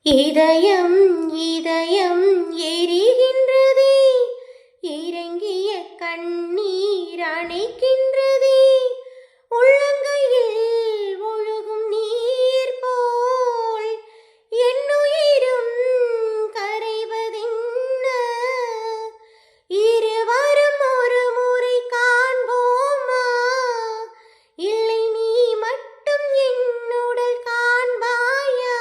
இதயம் இதயம் எரிகின்றதே, இறங்கிய கண்ணீர் அணைக்கின்றதே, உள்ளங்கையில் ஒழுகும் நீர் போல் என்னுயிரும் கரைவதென்ன? இருவரும் ஒரு முறை காண்போமா? இல்லை நீ மட்டும் என்னுடல் காண்பாயா?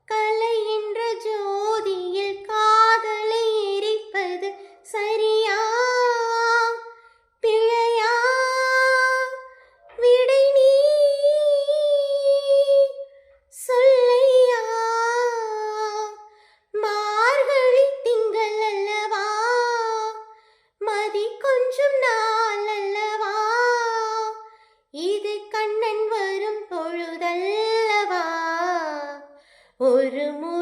கலை என்ற ஜோதியில் காதலை எரிப்பது சரியா பிழையா? விடை நீ சொல்லையா? மார்கழி திங்கள் அல்லவா, மதி கொஞ்சம் நாள் அல்லவா, இது கண்ணன் வரும் பொழுதல்லவா, ஒரு முறை